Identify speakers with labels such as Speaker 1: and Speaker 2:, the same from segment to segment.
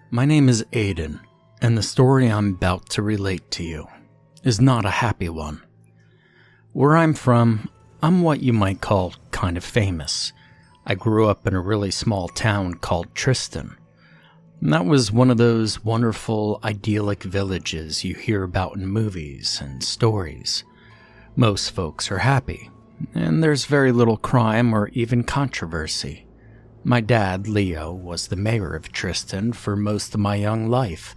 Speaker 1: My name is Aiden, and the story I'm about to relate to you is not a happy one. Where I'm from, I'm what you might call kind of famous. I grew up in a really small town called Tristan. And that was one of those wonderful, idyllic villages you hear about in movies and stories. Most folks are happy, and there's very little crime or even controversy. My dad, Leo, was the mayor of Tristan for most of my young life,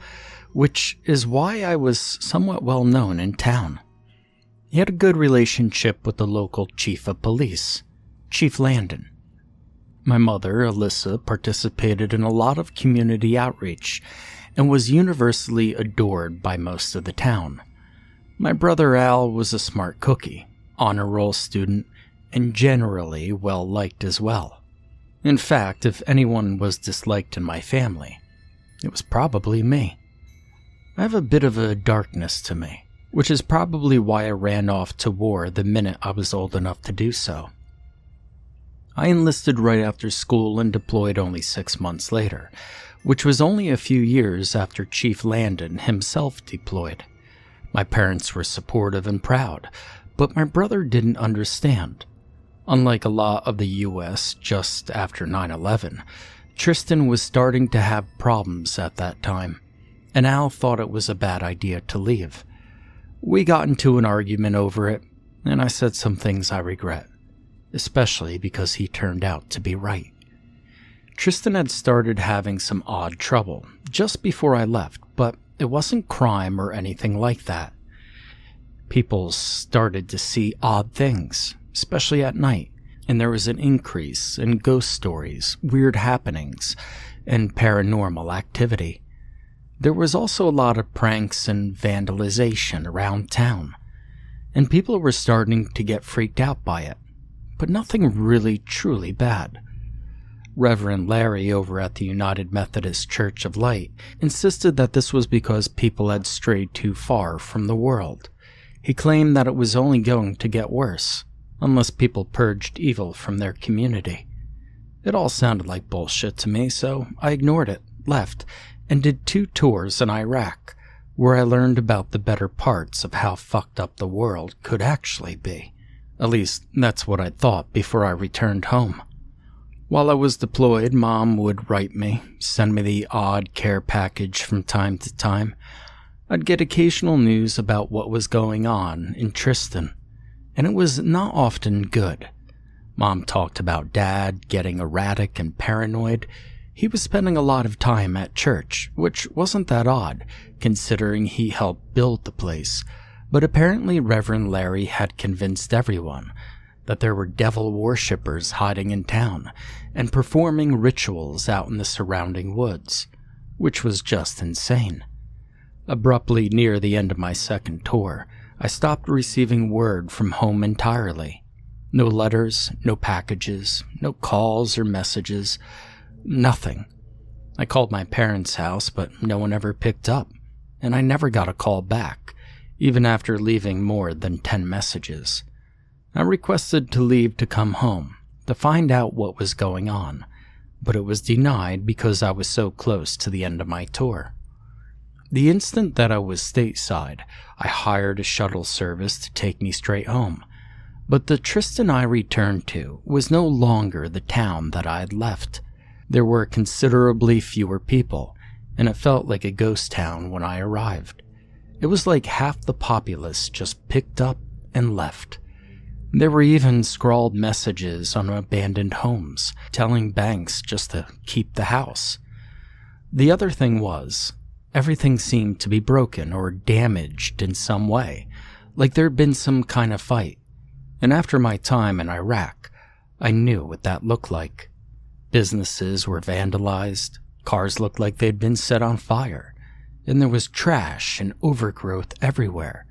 Speaker 1: which is why I was somewhat well known in town. He had a good relationship with the local chief of police, Chief Landon. My mother, Alyssa, participated in a lot of community outreach and was universally adored by most of the town. My brother Al was a smart cookie, honor roll student, and generally well-liked as well. In fact, if anyone was disliked in my family, it was probably me. I have a bit of a darkness to me, which is probably why I ran off to war the minute I was old enough to do so. I enlisted right after school and deployed only 6 months later, which was only a few years after Chief Landon himself deployed. My parents were supportive and proud, but my brother didn't understand. Unlike a lot of the U.S. just after 9/11, Tristan was starting to have problems at that time, and Al thought it was a bad idea to leave. We got into an argument over it, and I said some things I regret, especially because he turned out to be right. Tristan had started having some odd trouble just before I left, but it wasn't crime or anything like that. People started to see odd things, especially at night, and there was an increase in ghost stories, weird happenings, and paranormal activity. There was also a lot of pranks and vandalization around town, and people were starting to get freaked out by it, but nothing really truly bad. Reverend Larry over at the United Methodist Church of Light insisted that this was because people had strayed too far from the world. He claimed that it was only going to get worse, unless people purged evil from their community. It all sounded like bullshit to me, so I ignored it, left, and did 2 tours in Iraq, where I learned about the better parts of how fucked up the world could actually be. At least, that's what I thought before I returned home. While I was deployed, Mom would write me, send me the odd care package from time to time. I'd get occasional news about what was going on in Tristan, and it was not often good. Mom talked about Dad getting erratic and paranoid. He was spending a lot of time at church, which wasn't that odd, considering he helped build the place, but apparently Reverend Larry had convinced everyone that there were devil worshippers hiding in town and performing rituals out in the surrounding woods, which was just insane. Abruptly near the end of my second tour, I stopped receiving word from home entirely. No letters, no packages, no calls or messages, nothing. I called my parents' house, but no one ever picked up, and I never got a call back, even after leaving more than 10 messages. I requested to leave to come home, to find out what was going on, but it was denied because I was so close to the end of my tour. The instant that I was stateside, I hired a shuttle service to take me straight home, but the Tristan I returned to was no longer the town that I had left. There were considerably fewer people, and it felt like a ghost town when I arrived. It was like half the populace just picked up and left. There were even scrawled messages on abandoned homes, telling banks just to keep the house. The other thing was, everything seemed to be broken or damaged in some way, like there'd been some kind of fight. And after my time in Iraq, I knew what that looked like. Businesses were vandalized, cars looked like they'd been set on fire, and there was trash and overgrowth everywhere,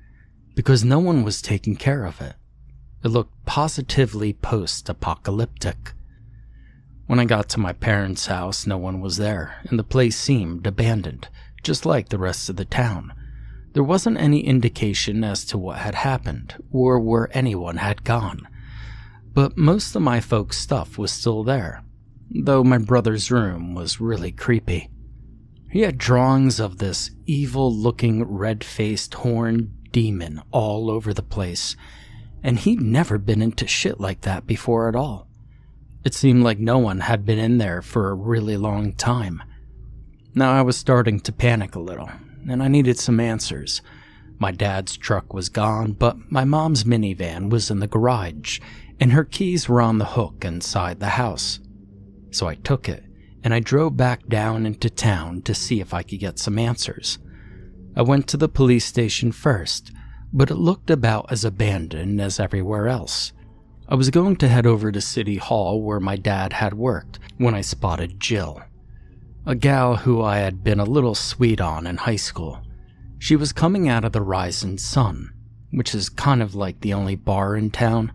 Speaker 1: because no one was taking care of it. It looked positively post-apocalyptic. When I got to my parents' house, no one was there, and the place seemed abandoned, just like the rest of the town. There wasn't any indication as to what had happened, or where anyone had gone. But most of my folks' stuff was still there, though my brother's room was really creepy. He had drawings of this evil-looking, red-faced horned demon all over the place, and he'd never been into shit like that before at all. It seemed like no one had been in there for a really long time. Now I was starting to panic a little, and I needed some answers. My dad's truck was gone, but my mom's minivan was in the garage, and her keys were on the hook inside the house. So I took it, and I drove back down into town to see if I could get some answers. I went to the police station first, but it looked about as abandoned as everywhere else. I was going to head over to City Hall where my dad had worked when I spotted Jill, a gal who I had been a little sweet on in high school. She was coming out of the Rising Sun, which is kind of like the only bar in town,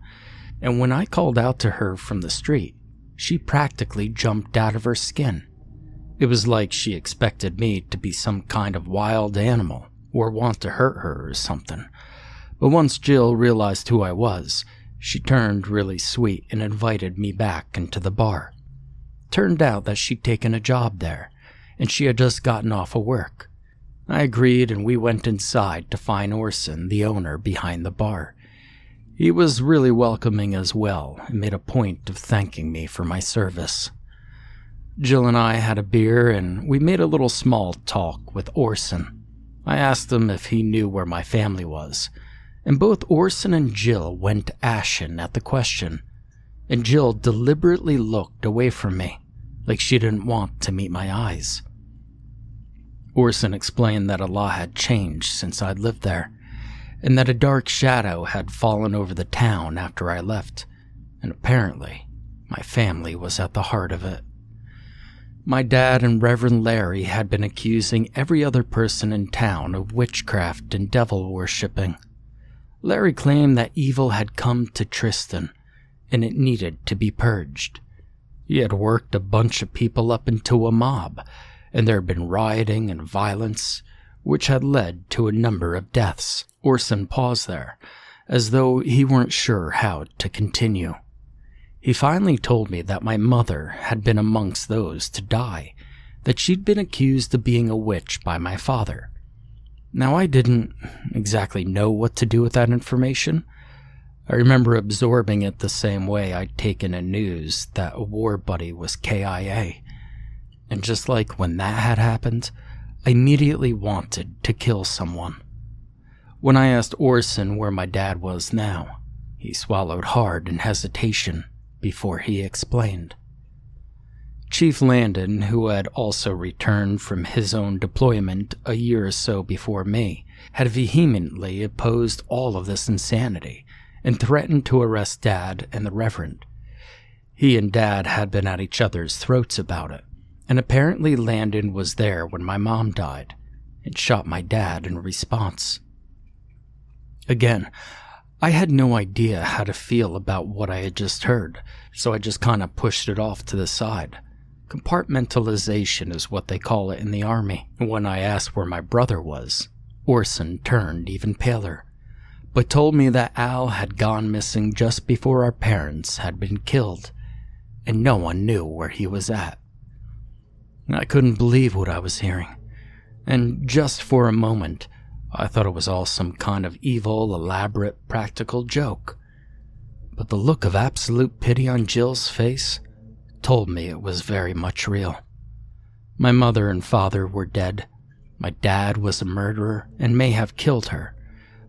Speaker 1: and when I called out to her from the street, she practically jumped out of her skin. It was like she expected me to be some kind of wild animal or want to hurt her or something. But once Jill realized who I was, she turned really sweet and invited me back into the bar. Turned out that she'd taken a job there, and she had just gotten off of work. I agreed, and we went inside to find Orson, the owner behind the bar. He was really welcoming as well, and made a point of thanking me for my service. Jill and I had a beer, and we made a little small talk with Orson. I asked him if he knew where my family was, and both Orson and Jill went ashen at the question, and Jill deliberately looked away from me, like she didn't want to meet my eyes. Orson explained that a lot had changed since I'd lived there, and that a dark shadow had fallen over the town after I left, and apparently my family was at the heart of it. My dad and Reverend Larry had been accusing every other person in town of witchcraft and devil worshipping. Larry claimed that evil had come to Tristan, and it needed to be purged. He had worked a bunch of people up into a mob, and there had been rioting and violence, which had led to a number of deaths. Orson paused there, as though he weren't sure how to continue. He finally told me that my mother had been amongst those to die, that she'd been accused of being a witch by my father. Now, I didn't exactly know what to do with that information. I remember absorbing it the same way I'd taken in news that a war buddy was KIA. And just like when that had happened, I immediately wanted to kill someone. When I asked Orson where my dad was now, he swallowed hard in hesitation before he explained. Chief Landon, who had also returned from his own deployment a year or so before me, had vehemently opposed all of this insanity and threatened to arrest Dad and the Reverend. He and Dad had been at each other's throats about it, and apparently Landon was there when my mom died and shot my dad in response. Again, I had no idea how to feel about what I had just heard, so I just kind of pushed it off to the side. Compartmentalization is what they call it in the army. When I asked where my brother was, Orson turned even paler, but told me that Al had gone missing just before our parents had been killed, and no one knew where he was at. I couldn't believe what I was hearing, and just for a moment, I thought it was all some kind of evil, elaborate, practical joke. But the look of absolute pity on Jill's face told me it was very much real. My mother and father were dead. My dad was a murderer and may have killed her.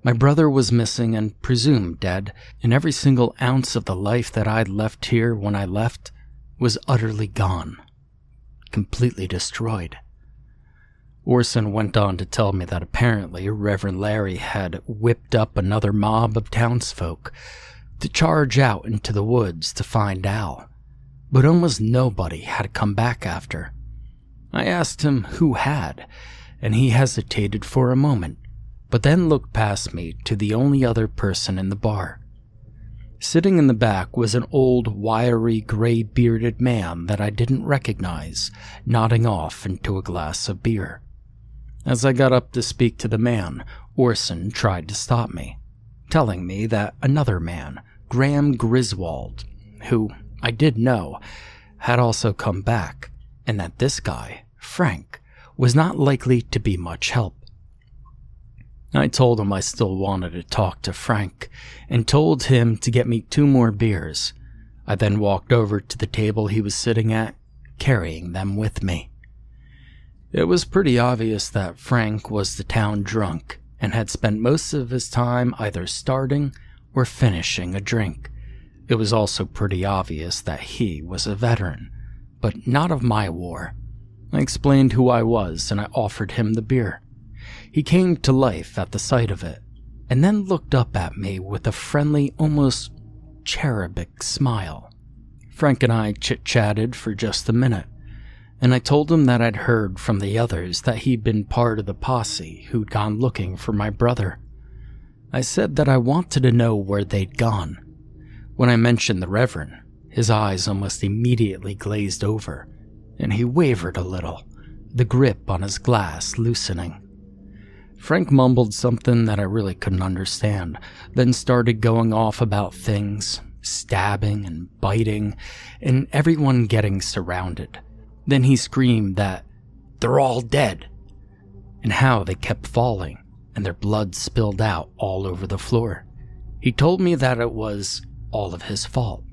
Speaker 1: My brother was missing and presumed dead, and every single ounce of the life that I'd left here when I left was utterly gone, completely destroyed. Orson went on to tell me that apparently Reverend Larry had whipped up another mob of townsfolk to charge out into the woods to find Al, but almost nobody had come back after. I asked him who had, and he hesitated for a moment, but then looked past me to the only other person in the bar. Sitting in the back was an old, wiry, gray-bearded man that I didn't recognize, nodding off into a glass of beer. As I got up to speak to the man, Orson tried to stop me, telling me that another man, Graham Griswold, who I did know, had also come back, and that this guy, Frank, was not likely to be much help. I told him I still wanted to talk to Frank and told him to get me 2 more beers. I then walked over to the table he was sitting at, carrying them with me. It was pretty obvious that Frank was the town drunk and had spent most of his time either starting or finishing a drink. It was also pretty obvious that he was a veteran, but not of my war. I explained who I was and I offered him the beer. He came to life at the sight of it, and then looked up at me with a friendly, almost cherubic smile. Frank and I chit-chatted for just a minute, and I told him that I'd heard from the others that he'd been part of the posse who'd gone looking for my brother. I said that I wanted to know where they'd gone. When I mentioned the Reverend, his eyes almost immediately glazed over, and he wavered a little, the grip on his glass loosening. Frank mumbled something that I really couldn't understand, then started going off about things, stabbing and biting, and everyone getting surrounded. Then he screamed that they're all dead, and how they kept falling, and their blood spilled out all over the floor. He told me that it was all of his fault,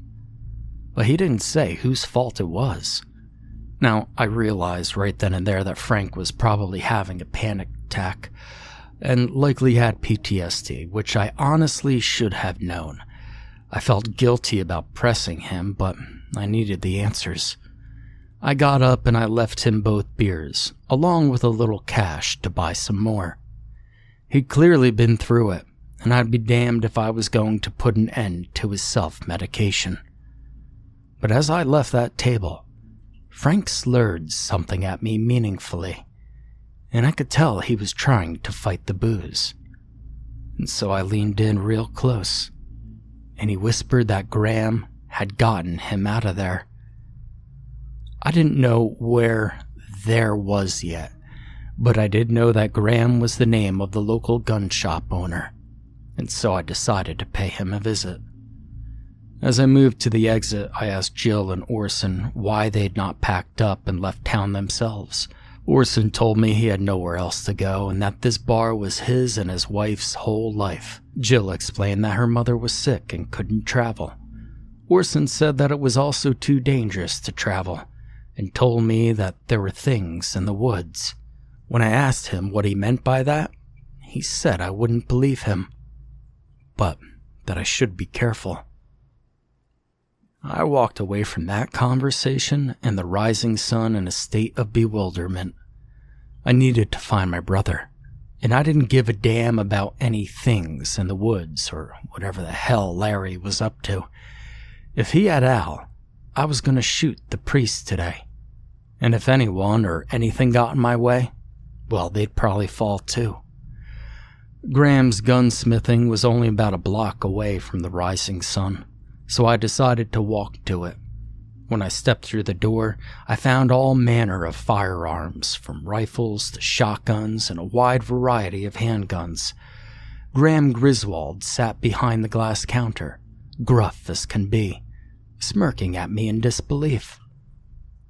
Speaker 1: but he didn't say whose fault it was. Now, I realized right then and there that Frank was probably having a panic attack, and likely had PTSD, which I honestly should have known. I felt guilty about pressing him, but I needed the answers. I got up and I left him both beers, along with a little cash to buy some more. He'd clearly been through it, and I'd be damned if I was going to put an end to his self-medication. But as I left that table, Frank slurred something at me meaningfully, and I could tell he was trying to fight the booze. And so I leaned in real close, and he whispered that Graham had gotten him out of there. I didn't know where there was yet, but I did know that Graham was the name of the local gun shop owner, and so I decided to pay him a visit. As I moved to the exit, I asked Jill and Orson why they'd not packed up and left town themselves. Orson told me he had nowhere else to go and that this bar was his and his wife's whole life. Jill explained that her mother was sick and couldn't travel. Orson said that it was also too dangerous to travel and told me that there were things in the woods. When I asked him what he meant by that, he said I wouldn't believe him, but that I should be careful. I walked away from that conversation and the rising sun in a state of bewilderment. I needed to find my brother, and I didn't give a damn about any things in the woods or whatever the hell Larry was up to. If he had Al, I was going to shoot the priest today. And if anyone or anything got in my way, well, they'd probably fall too. Graham's gunsmithing was only about a block away from the rising sun, so I decided to walk to it. When I stepped through the door, I found all manner of firearms, from rifles to shotguns and a wide variety of handguns. Graham Griswold sat behind the glass counter, gruff as can be, smirking at me in disbelief.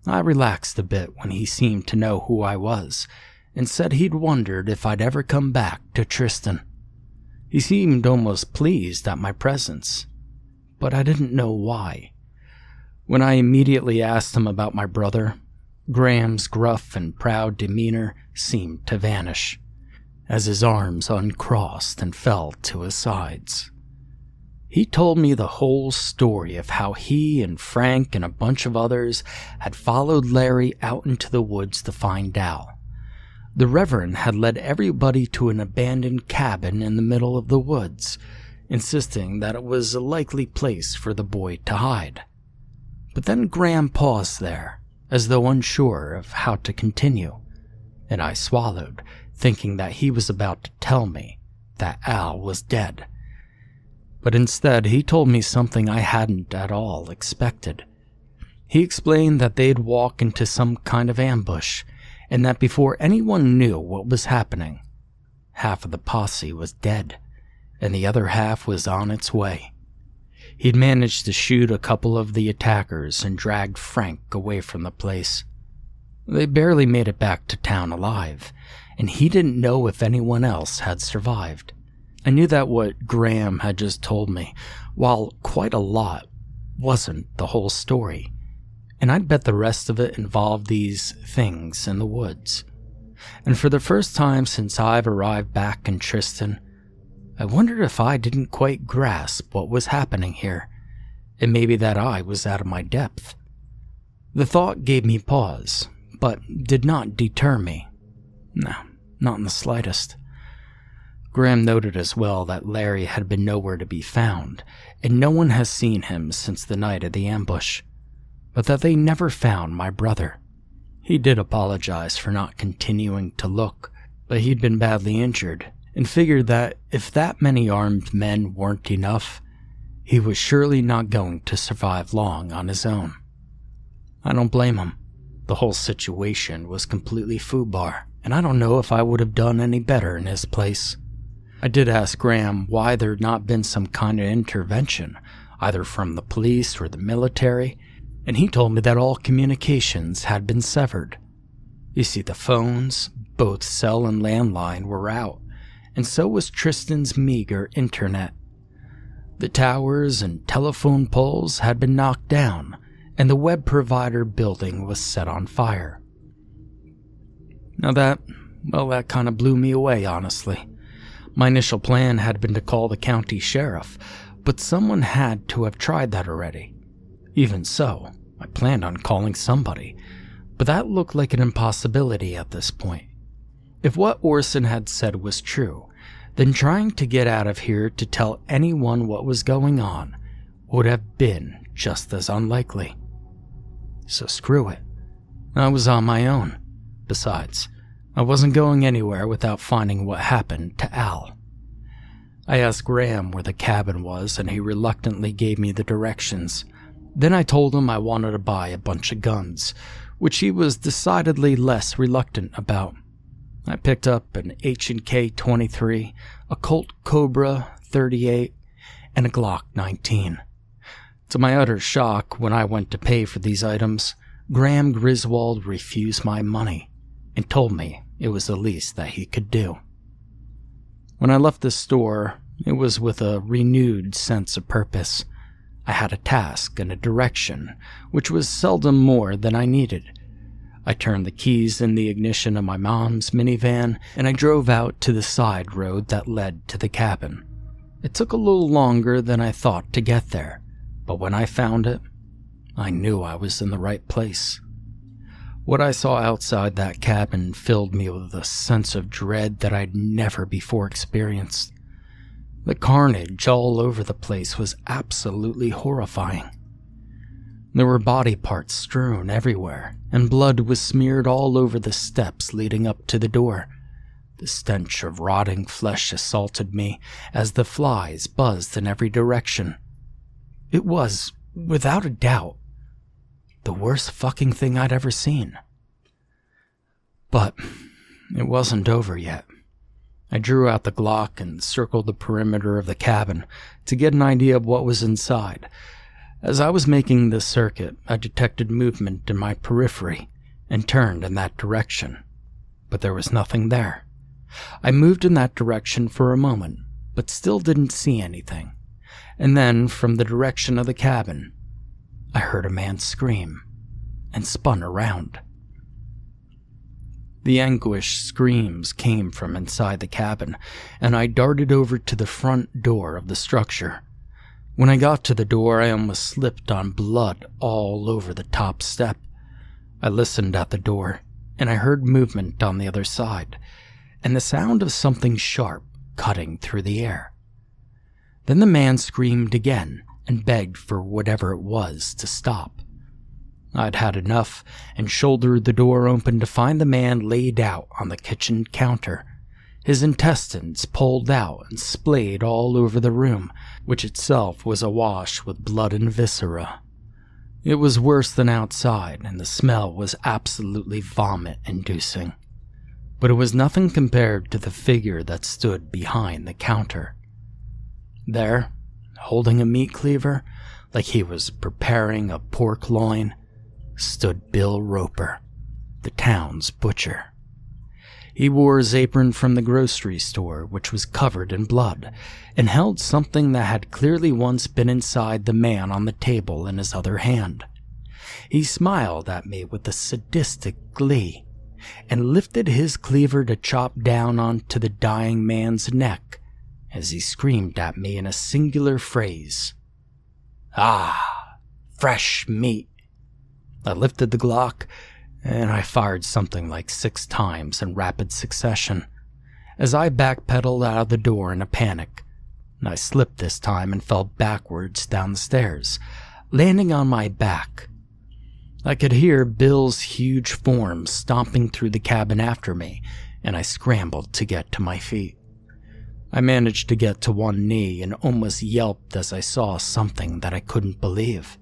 Speaker 1: I relaxed a bit when he seemed to know who I was, and said he'd wondered if I'd ever come back to Tristan. He seemed almost pleased at my presence, but I didn't know why. When I immediately asked him about my brother, Graham's gruff and proud demeanor seemed to vanish, as his arms uncrossed and fell to his sides. He told me the whole story of how he and Frank and a bunch of others had followed Larry out into the woods to find Al. The Reverend had led everybody to an abandoned cabin in the middle of the woods, insisting that it was a likely place for the boy to hide. But then Graham paused there, as though unsure of how to continue, and I swallowed, thinking that he was about to tell me that Al was dead. But instead, he told me something I hadn't at all expected. He explained that they'd walk into some kind of ambush, and that before anyone knew what was happening, half of the posse was dead, and the other half was on its way. He'd managed to shoot a couple of the attackers and dragged Frank away from the place. They barely made it back to town alive, and he didn't know if anyone else had survived. I knew that what Graham had just told me, while quite a lot, wasn't the whole story, and I'd bet the rest of it involved these things in the woods. And for the first time since I've arrived back in Tristan, I wondered if I didn't quite grasp what was happening here, and maybe that I was out of my depth. The thought gave me pause, but did not deter me. No, not in the slightest. Graham noted as well that Larry had been nowhere to be found, and no one has seen him since the night of the ambush, but that they never found my brother. He did apologize for not continuing to look, but he'd been badly injured, and figured that if that many armed men weren't enough, he was surely not going to survive long on his own. I don't blame him. The whole situation was completely foobar, and I don't know if I would have done any better in his place. I did ask Graham why there'd not been some kind of intervention, either from the police or the military, and he told me that all communications had been severed. You see, the phones, both cell and landline, were out, and so was Tristan's meager internet. The towers and telephone poles had been knocked down, and the web provider building was set on fire. Now that kind of blew me away, honestly. My initial plan had been to call the county sheriff, but someone had to have tried that already. Even so, I planned on calling somebody, but that looked like an impossibility at this point. If what Orson had said was true, then trying to get out of here to tell anyone what was going on would have been just as unlikely. So screw it. I was on my own. Besides, I wasn't going anywhere without finding what happened to Al. I asked Graham where the cabin was, and he reluctantly gave me the directions. Then I told him I wanted to buy a bunch of guns, which he was decidedly less reluctant about. I picked up an H&K 23, a Colt Cobra 38, and a Glock 19. To my utter shock, when I went to pay for these items, Graham Griswold refused my money and told me it was the least that he could do. When I left the store, it was with a renewed sense of purpose. I had a task and a direction, which was seldom more than I needed. I turned the keys in the ignition of my mom's minivan, and I drove out to the side road that led to the cabin. It took a little longer than I thought to get there, but when I found it, I knew I was in the right place. What I saw outside that cabin filled me with a sense of dread that I'd never before experienced. The carnage all over the place was absolutely horrifying. There were body parts strewn everywhere, and blood was smeared all over the steps leading up to the door. The stench of rotting flesh assaulted me as the flies buzzed in every direction. It was, without a doubt, the worst fucking thing I'd ever seen. But it wasn't over yet. I drew out the Glock and circled the perimeter of the cabin to get an idea of what was inside. As I was making this circuit, I detected movement in my periphery and turned in that direction, but there was nothing there. I moved in that direction for a moment, but still didn't see anything. And then, from the direction of the cabin, I heard a man scream and spun around. The anguished screams came from inside the cabin, and I darted over to the front door of the structure. When I got to the door, I almost slipped on blood all over the top step. I listened at the door, and I heard movement on the other side, and the sound of something sharp cutting through the air. Then the man screamed again and begged for whatever it was to stop. I'd had enough and shouldered the door open to find the man laid out on the kitchen counter, his intestines pulled out and splayed all over the room, which itself was awash with blood and viscera. It was worse than outside, and the smell was absolutely vomit-inducing. But it was nothing compared to the figure that stood behind the counter. There, holding a meat cleaver, like he was preparing a pork loin, stood Bill Roper, the town's butcher. He wore his apron from the grocery store, which was covered in blood, and held something that had clearly once been inside the man on the table in his other hand. He smiled at me with a sadistic glee, and lifted his cleaver to chop down onto the dying man's neck as he screamed at me in a singular phrase. "Ah, fresh meat." I lifted the Glock, and I fired something like 6 times in rapid succession. As I backpedaled out of the door in a panic, I slipped this time and fell backwards down the stairs, landing on my back. I could hear Bill's huge form stomping through the cabin after me, and I scrambled to get to my feet. I managed to get to one knee and almost yelped as I saw something that I couldn't believe.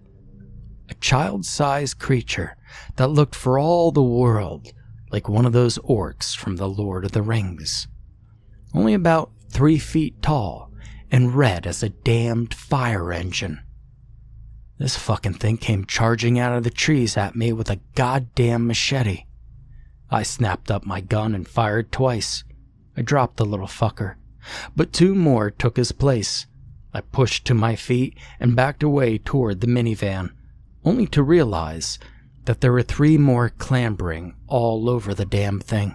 Speaker 1: A child-sized creature that looked for all the world like one of those orcs from The Lord of the Rings. Only about 3 feet tall and red as a damned fire engine. This fucking thing came charging out of the trees at me with a goddamn machete. I snapped up my gun and fired twice. I dropped the little fucker, but 2 more took his place. I pushed to my feet and backed away toward the minivan, only to realize that there were 3 more clambering all over the damn thing.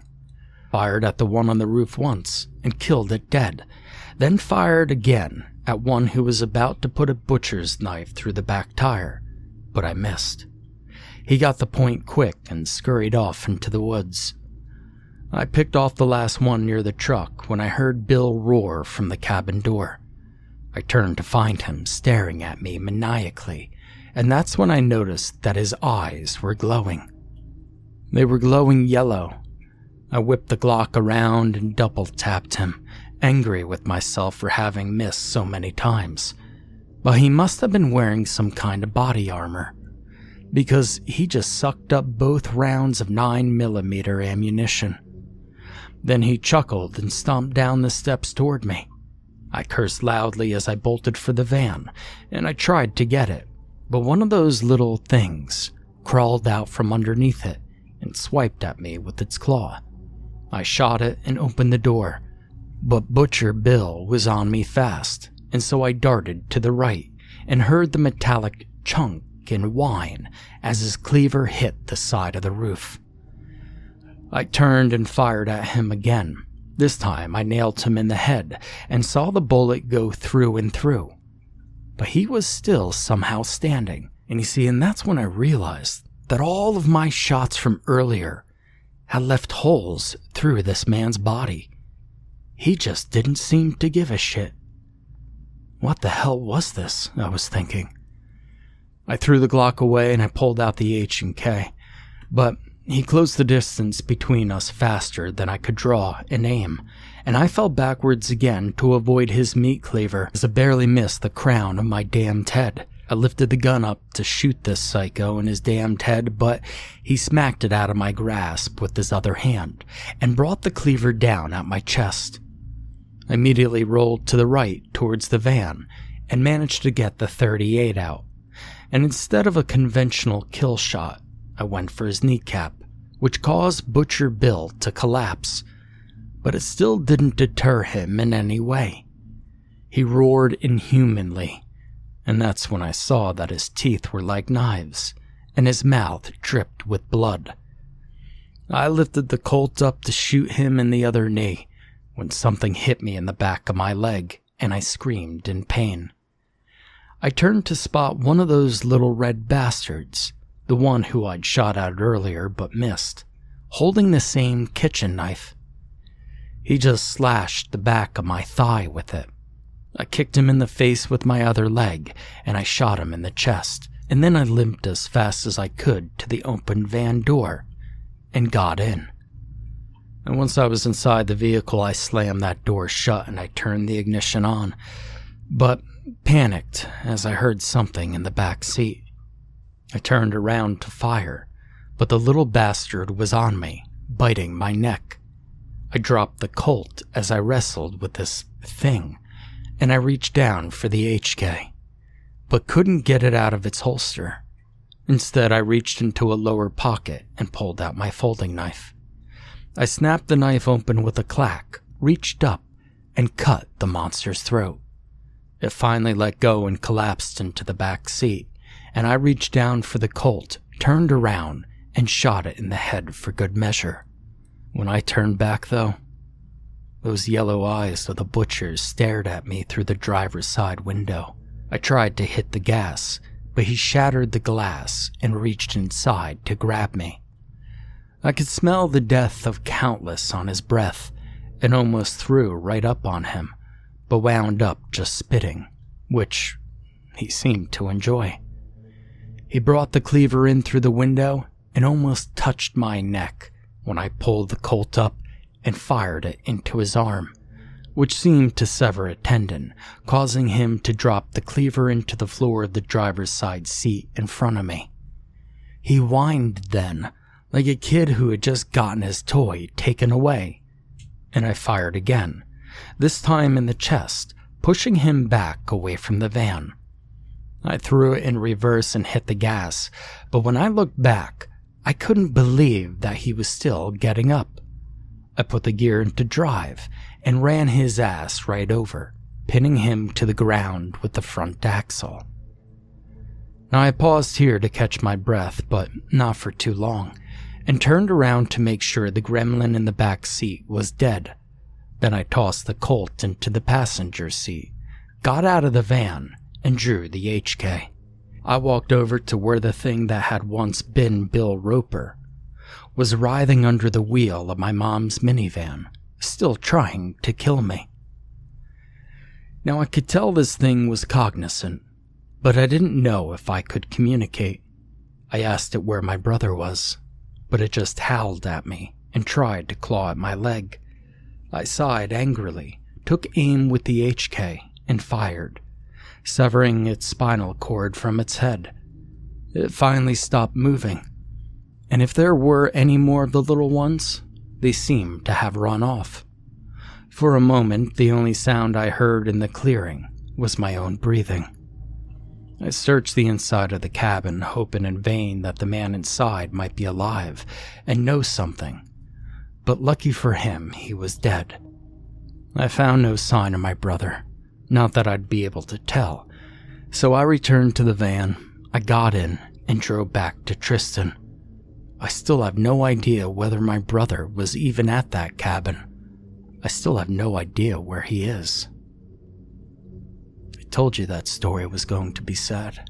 Speaker 1: Fired at the one on the roof once and killed it dead, then fired again at one who was about to put a butcher's knife through the back tire, but I missed. He got the point quick and scurried off into the woods. I picked off the last one near the truck when I heard Bill roar from the cabin door. I turned to find him staring at me maniacally, and that's when I noticed that his eyes were glowing. They were glowing yellow. I whipped the Glock around and double-tapped him, angry with myself for having missed so many times. But he must have been wearing some kind of body armor, because he just sucked up both rounds of 9mm ammunition. Then he chuckled and stomped down the steps toward me. I cursed loudly as I bolted for the van, and I tried to get it, but one of those little things crawled out from underneath it and swiped at me with its claw. I shot it and opened the door, but Butcher Bill was on me fast, and so I darted to the right and heard the metallic chunk and whine as his cleaver hit the side of the roof. I turned and fired at him again. This time I nailed him in the head and saw the bullet go through and through. But he was still somehow standing, and you see, and that's when I realized that all of my shots from earlier had left holes through this man's body. He just didn't seem to give a shit. What the hell was this? I was thinking. I threw the Glock away and I pulled out the H&K, but he closed the distance between us faster than I could draw and aim, and I fell backwards again to avoid his meat cleaver as I barely missed the crown of my damned head. I lifted the gun up to shoot this psycho in his damned head, but he smacked it out of my grasp with his other hand and brought the cleaver down at my chest. I immediately rolled to the right towards the van and managed to get the .38 out, and instead of a conventional kill shot, I went for his kneecap, which caused Butcher Bill to collapse, but it still didn't deter him in any way. He roared inhumanly, and that's when I saw that his teeth were like knives, and his mouth dripped with blood. I lifted the Colt up to shoot him in the other knee, when something hit me in the back of my leg, and I screamed in pain. I turned to spot one of those little red bastards, the one who I'd shot at earlier but missed, holding the same kitchen knife. He just slashed the back of my thigh with it. I kicked him in the face with my other leg, and I shot him in the chest, and then I limped as fast as I could to the open van door, and got in. And once I was inside the vehicle, I slammed that door shut and I turned the ignition on, but panicked as I heard something in the back seat. I turned around to fire, but the little bastard was on me, biting my neck. I dropped the Colt as I wrestled with this thing, and I reached down for the HK, but couldn't get it out of its holster. Instead, I reached into a lower pocket and pulled out my folding knife. I snapped the knife open with a clack, reached up, and cut the monster's throat. It finally let go and collapsed into the back seat, and I reached down for the Colt, turned around, and shot it in the head for good measure. When I turned back, though, those yellow eyes of the butcher stared at me through the driver's side window. I tried to hit the gas, but he shattered the glass and reached inside to grab me. I could smell the death of countless on his breath and almost threw right up on him, but wound up just spitting, which he seemed to enjoy. He brought the cleaver in through the window and almost touched my neck when I pulled the Colt up and fired it into his arm, which seemed to sever a tendon, causing him to drop the cleaver into the floor of the driver's side seat in front of me. He whined then, like a kid who had just gotten his toy taken away, and I fired again, this time in the chest, pushing him back away from the van. I threw it in reverse and hit the gas, but when I looked back, I couldn't believe that he was still getting up. I put the gear into drive and ran his ass right over, pinning him to the ground with the front axle. Now I paused here to catch my breath, but not for too long, and turned around to make sure the gremlin in the back seat was dead. Then I tossed the Colt into the passenger seat, got out of the van, and drew the HK. I walked over to where the thing that had once been Bill Roper was writhing under the wheel of my mom's minivan, still trying to kill me. Now I could tell this thing was cognizant, but I didn't know if I could communicate. I asked it where my brother was, but it just howled at me and tried to claw at my leg. I sighed angrily, took aim with the HK, and fired, severing its spinal cord from its head. It finally stopped moving, and if there were any more of the little ones, they seemed to have run off. For a moment, the only sound I heard in the clearing was my own breathing. I searched the inside of the cabin, hoping in vain that the man inside might be alive and know something, but lucky for him, he was dead. I found no sign of my brother, not that I'd be able to tell, so I returned to the van. I got in and drove back to Tristan. I still have no idea whether my brother was even at that cabin. I still have no idea where he is. I told you that story was going to be sad.